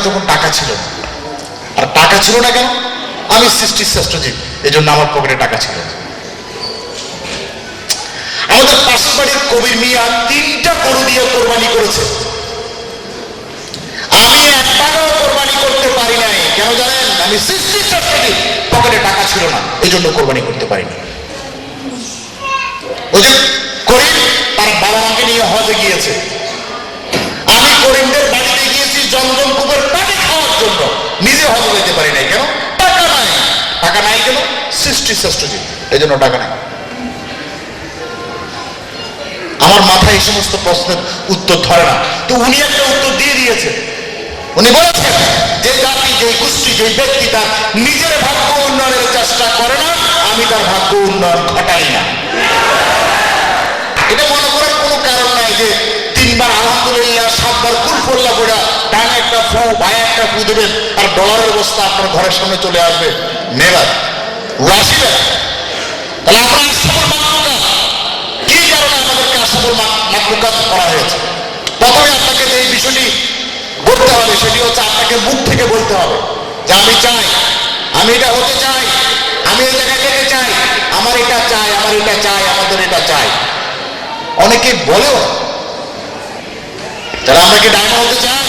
তখন টাকা ছিল না। আর টাকা ছিল না কেন? আমি সৃষ্টির শ্রেষ্ঠ জীব, এই জন্য আমার পকেটে টাকা ছিল। আমাদের পাশের বাড়ির কবির মিয়া 3টা গরু দিয়ে কোরবানি করেছে। আমি একটাও কোরবানি করতে পারি নাই। কেন জানেন? আমি সৃষ্টির শ্রেষ্ঠ জীব, পকেটে টাকা ছিল না, এই জন্য কোরবানি করতে পারিনি। ওই যে করিম তার বাবা মাকে নিয়ে হজে গিয়েছে, আমি করিমদের বাড়িতে গিয়েছি জমজম কূপের পানি খাওয়ার জন্য, নিজে হজে যেতে পারি নাই। কেন? টাকা নাই। টাকা নাই কেন? সৃষ্টির শ্রেষ্ঠ জীব, এই জন্য টাকা নাই। আমার মাথায় এই সমস্ত প্রশ্নের উত্তর ধরে না। তো উনি একটা উত্তর দিয়ে দিয়েছে। উনি বলেছেন যে জাতি, যে গোষ্ঠী, যে ব্যক্তি তার নিজের ভাগ্য উন্নয়নের চেষ্টা করে না, আমি তার ভাগ্য উন্নয়ন ঘটাই না। এটা মনে করার কোনো কারণ নাই যে 3বার আলহামদুলিল্লাহ, 7বার কুলফুল্লাহ করে ডানে একটা ফু, বায়ে একটা ফু দেবেন আর ডলারের বস্তা আপনার ঘরের সামনে চলে আসবে। নেভার, আসিবে। তাহলে আমরা আশরাফুল মাখলুকাত, কি কারণে আমাদেরকে আশরাফুল মাখলুকাত করা হয়েছে? প্রথমে আপনাকে যে এই বিষয়টি বলতে হবে, সেটি হচ্ছে আপনাকে মুখ থেকে বলতে হবে যে আমি চাই, আমি এটা হতে চাই, আমি এই জায়গায় যেতে চাই, আমার এটা চাই, আমার এটা চাই, আমাদের এটা চাই। অনেকে বলেও যারা আমরা কি ডায়মন্ড হতে চাই।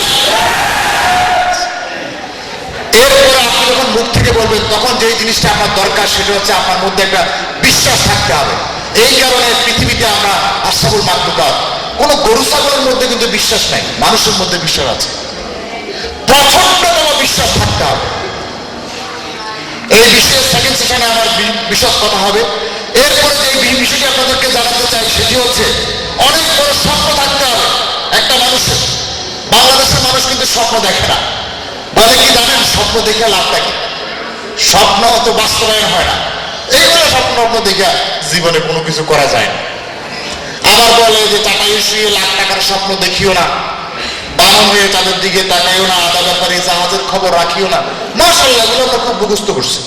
এরপরে আপনি যখন মুখ থেকে বলবেন, তখন যে জিনিসটা আপনার দরকার সেটা হচ্ছে আপনার মধ্যে একটা বিশ্বাস থাকতে হবে। এই কারণে পৃথিবীতে আমরা আশরাফুল মাখলুকাত, কোন গরু ছাগলের মধ্যে কিন্তু বিশ্বাস নাই, মানুষের মধ্যে বিশ্বাস আছে। প্রচন্ডতম বিশ্বাস থাকতে হবে। এই বিষয়ে সেকেন্ড সেশনে আমার বিশদ কথা হবে। এরপরে যে বিষয়টি আপনাদেরকে জানাতে চাই সেটি হচ্ছে অনেক বড় স্বপ্ন থাকতে হবে একটা মানুষের। বাংলাদেশের মানুষ কিন্তু স্বপ্ন দেখে না। বলে কি জানেন? স্বপ্ন দেখে লাভটা কি? স্বপ্ন তো বাস্তবায়ন হয় না। এইগুলো স্বপ্ন দেখে জীবনে কোনো কিছু করা যায় না। আবার বলে যে টাকায় শুয়ে লাখ টাকার স্বপ্ন দেখিও না, বামন হয়ে তাদের দিকে তাকাইও না, আদা ব্যাপারে জাহাজের খবর রাখিও না। মাশাআল্লাহ, এগুলো আমরা খুব মুখস্থ করছি।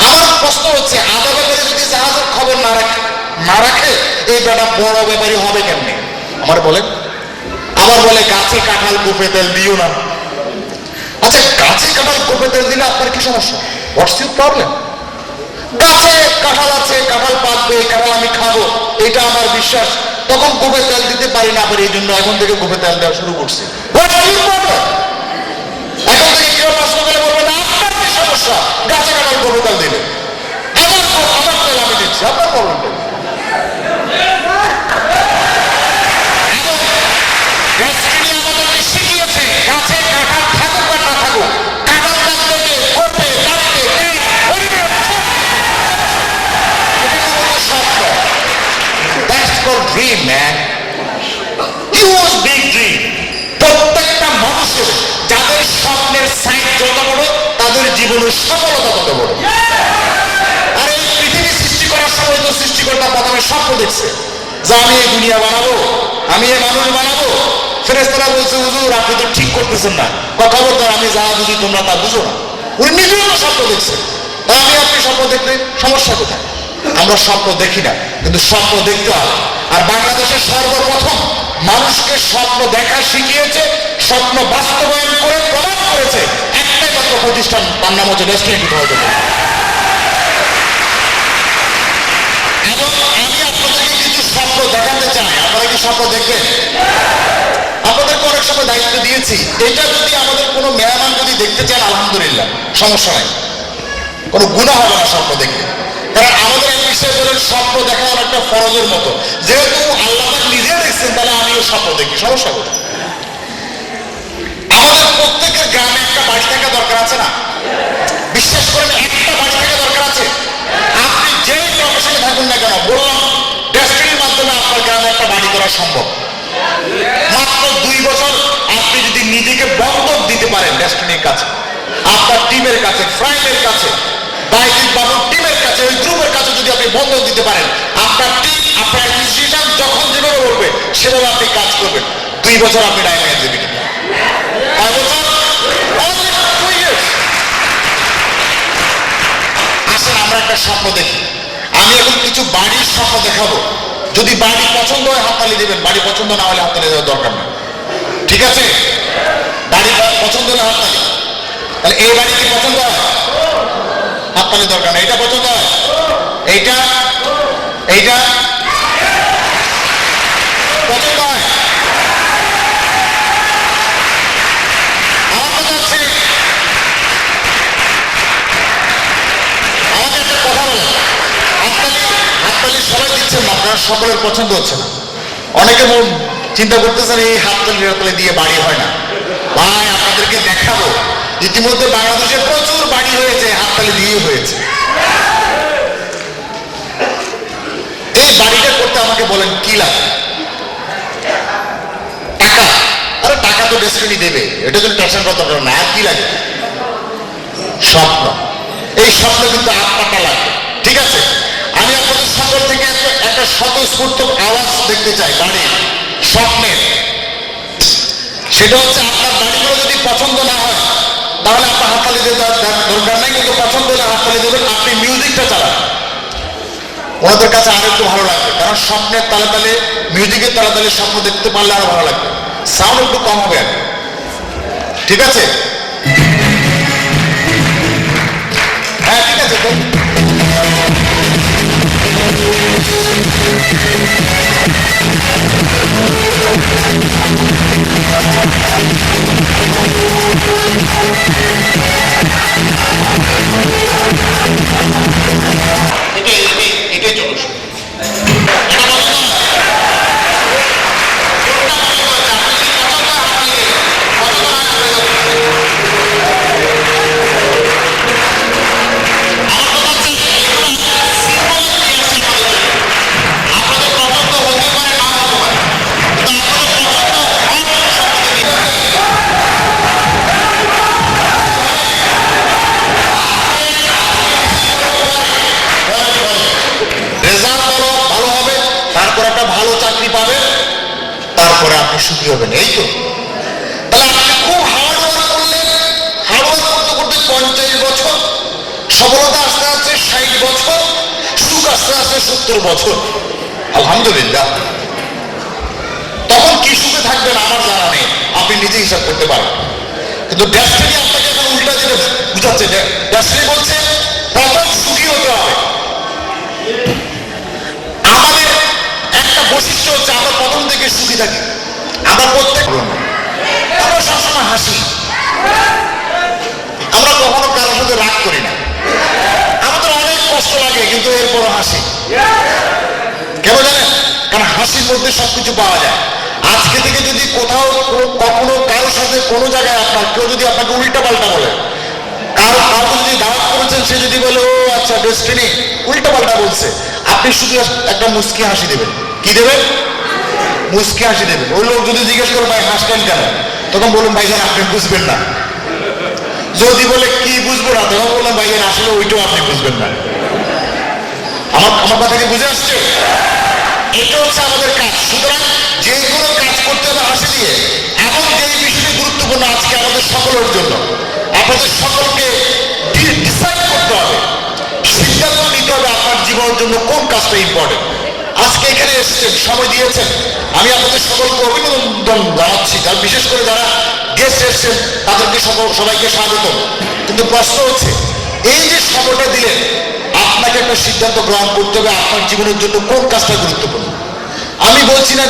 আমার প্রশ্ন হচ্ছে, আদা ব্যাপারে যদি জাহাজের খবর না রাখে এই বেটা বড় ব্যাপারী হবে কেমনে? আমার বলেন। আবার বলে গাছে কাঁঠাল কোপে তেল দিও না। আচ্ছা, গাছে কাঁঠাল কোপে তেল দিলে আপনার কি সমস্যা? What's your problem? গাছে কাঁঠাল আছে, কাঁঠাল পাকবে, কাঁঠাল আমি খাবো, এটা আমার বিশ্বাস। তখন কোপে তেল দিতে পারি না, পারি, এই জন্য এখন থেকে কোপে তেল দেওয়া শুরু করছি। এখন থেকে কেউ প্রশ্ন করে বলবে না আপনার কি সমস্যা, গাছে কাঁঠাল কোপে তেল দিলে। আমার তেল আমি দিচ্ছি, আপনার প্রবলেম। আমাদেরকে শিখিয়েছে গাছে কাঁঠাল থাকুক আর না থাকুক, কাঁঠাল গাছটাকে কোপে কাটতে dream, man. Huge big dream. প্রত্যেকটা মানুষের যাদের স্বপ্নের সাইজ যত বড়, তাদের জীবনের সফলতা তত বড়। আর এই পৃথিবী সৃষ্টি করার সময় তো সৃষ্টিকর্তা প্রথমে স্বপ্ন দেখছে যে আমি এই দুনিয়া বানাবো, আমি এই মানুষ বানাবো। ফেরেশতারা বলছে, হুজুর আপনি তো ঠিক করতেছেন না, খবরদার, আমি যা বুঝি তোমরা তা বুঝো না। উনি নিজেও স্বপ্ন দেখছে। আমি আপনি স্বপ্ন দেখলে সমস্যা কোথায়? আমরা স্বপ্ন দেখি না, কিন্তু স্বপ্ন দেখতে হবে। আর বাংলাদেশের সর্বপ্রথম মানুষকে স্বপ্ন দেখা শিখিয়েছে, স্বপ্ন বাস্তবায়ন করে প্রমাণ করেছে একটাই মাত্র প্রতিষ্ঠান, তার নাম হচ্ছে ডেস্টিনি 2000। এবং আমি আপনাদেরকে কিছু স্বপ্ন দেখাতে চাই। আপনারা কি স্বপ্ন দেখবেন? আপনাদেরকে অনেক সময় দায়িত্ব দিয়েছি, এটা যদি আমাদের কোনো মেহমান যদি দেখতে চান, আলহামদুলিল্লাহ, সমস্যা নাই, কোনো গুনাহ হবে না স্বপ্ন দেখলে। কারণ আমাদের এক বিষয়ে বলেন, স্বপ্ন দেখা অনেকটা ফরজের মতো। যেহেতু আল্লাহ নিজে দেখছেন, তাহলে আমিও স্বপ্ন দেখি, সমস্যা কোথায়? আমাদের প্রত্যেকের গ্রামে একটা বাড়ি থাকা দরকার আছে না? বিশ্বাস করেন, একটা বাড়ি থাকা দরকার আছে। আপনি যে প্রফেশনে থাকুন না কেন, বললাম ডেস্টিনির মাধ্যমে আপনার গ্রামে একটা বাড়ি করা সম্ভব। মাত্র 2 বছর আপনি যদি নিজেকে বন্ধক দিতে পারেন ডেস্টিনির কাছে, আপনার টিমের কাছে, ফ্রাইমের কাছে, বাইজিৎ বাবুর টিমের কাছে, ওই গ্রুপের কাছে যদি আপনি বন্ধক দিতে পারেন, আপনার টিম, আপনার ইনস্টিটিউশন যখন যেভাবে বলবে সেভাবে আপনি কাজ করবেন। 2 বছর আপনি ডায়মন্ড দেবেন। আসেন আমরা একটা স্বপ্ন দেখি। আমি এখন কিছু বাড়ির স্বপ্ন দেখাবো। যদি বাড়ি পছন্দ হয় হাততালি দেবেন, বাড়ি পছন্দ না হলে হাততালি দেওয়ার দরকার নেই, ঠিক আছে? বাড়ি পছন্দ হলে হাততালি। তাহলে এই বাড়ি কি পছন্দ হয়? হাততালি দরকার না। এটা পছন্দ হয়? এইটা এইটা পছন্দ হয়? আমার কথা হচ্ছে, আমাকে একটা কথা বলেন, হাততালি হাততালি সবাই দিচ্ছেন না, আপনার সকলের পছন্দ হচ্ছে না। অনেকে চিন্তা করতেছেন এই হাততালি দিয়ে বাড়ি হয় না। ভাই আপনাদেরকে দেখাবো, ইতিমধ্যে বাংলাদেশে প্রচুর বাড়ি হয়েছে, হাততালি দিয়ে হয়েছে। এই বাড়িটা করতে আমাকে বলেন কি লাগে? টাকা। আরে টাকা তো ডেস্টিনি দেবে, এটা জন্য টেনশন করতে পারবে না। আর কি লাগে? স্বপ্ন। এই স্বপ্ন কিন্তু আত্মাটা লাগবে, ঠিক আছে? আমি আপনাদের সকল থেকে একটা স্বতঃস্ফূর্ত আওয়াজ দেখতে চাই বাড়ির স্বপ্নের। সেটা হচ্ছে আপনার বাড়িগুলো যদি পছন্দ না হয় তাহলে আপনার হাততালি দেওয়ার দরকার নাই, কিন্তু পছন্দ হলে হাততালি দেবেন। আপনি মিউজিকটা চালান, ওনাদের কাছে আরো একটু ভালো লাগবে, কারণ স্বপ্নের তালে তালে, মিউজিকের তালে তালে স্বপ্ন দেখতে পারলে আরো ভালো লাগবে। সাউন্ড একটু কম হবে, ঠিক আছে? হ্যাঁ ঠিক আছে। এটাই চলো। তারপরে আপনি সুখী হবেন, এই তো? তাহলে আপনি খুব হার্ডওয়ার্ক করলেন, হার্ডওয়ার্ক করতে করতে 50 বছর, সফলতা আস্তে আস্তে 60 বছর, সুখ আস্তে আস্তে 70 বছর, আলহামদুলিল্লাহ। তখন কি সুখে থাকবেন আমার জানা নেই, আপনি নিজে হিসাব করতে পারেন। কিন্তু ডেস্টিনি আপনাকে এখন উল্টা দিলে বুঝাচ্ছে, যে ডেস্টিনি বলছে প্রথম সুখী হতে হবে। আমাদের একটা বৈশিষ্ট্য হচ্ছে আমরা প্রথম থেকে সুখী থাকি। আমরা আমরা সবসময় হাসি, আমরা কখনো কারোর সাথে রাগ করি না। আমাদের অনেক কষ্ট লাগে কিন্তু এরপরও হাসি। কেন জানেন? কারণ হাসির মধ্যে সবকিছু পাওয়া যায়। আজকে থেকে যদি কোথাও কখনো কারোর সাথে কোনো জায়গায় আপনার কেউ যদি আপনাকে উল্টা পাল্টা বলে, কাউকে যদি দাওয়াত করেছেন, সে যদি বলে ও আচ্ছা ডেস্টিনি উল্টা পাল্টা বলছে, আপনি শুধু একটা মুস্কি হাসি দেবেন। কি দেবেন? মুস্কি হাসি দেবেন। ওই লোক যদি জিজ্ঞেস করে ভাই হাসলেন কেন, তখন বলুন ভাইজান আপনি বুঝবেন না। যদি বলে কি বুঝবো না, তখন বললাম ভাইজান আসলে ওইটাও আপনি বুঝবেন না। আমার কথা কি বুঝে আসছে? এটা হচ্ছে আমাদের কাজ। সুতরাং যে কোনো কাজ করতে হবে হাসি দিয়ে। এখন যে বিষয়টি গুরুত্বপূর্ণ আজকে আমাদের সকলের জন্য, আপনাদের সকলকে ডিসাইড করতে হবে, সিদ্ধান্ত নিতে হবে আপনার জীবনের জন্য কোন কাজটা ইম্পর্টেন্ট। আজকে এখানে এসেছেন, সময় দিয়েছেন, আমি আপনাদের সকলকে অভিনন্দন জানাচ্ছি। যারা বিশেষ করে যারা গেস্ট এসেছেন তাদেরকে সবাইকে স্বাগত। কিন্তু প্রশ্ন হচ্ছে, এই যে সময়টা দিলেন, আপনাকে একটা সিদ্ধান্ত গ্রহণ করতে হবে আপনার জীবনের জন্য কোন কাজটা গুরুত্বপূর্ণ। আমি বলছি না